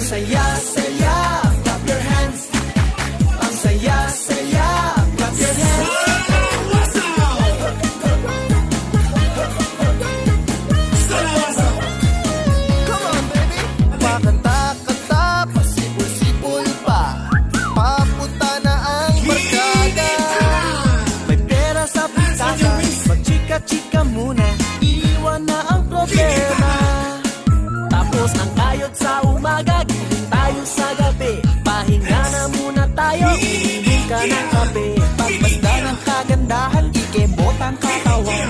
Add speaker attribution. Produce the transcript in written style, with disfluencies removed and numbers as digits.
Speaker 1: saya-saya, clap your hands. Ang saya-saya, clap your hands. Come on, baby. Pakanta-kanta, pasipul-sipul pa. Papunta na ang barkada. May pera sa pitaka, magchika-chika muna. Iwan na ang problema. Tapos ang kayod sa umaga, gising tayo sa gabi. Pahinga na muna tayo, iinom ka ng kape. Pagbasta ng kagandahan, ikembot ang katawan.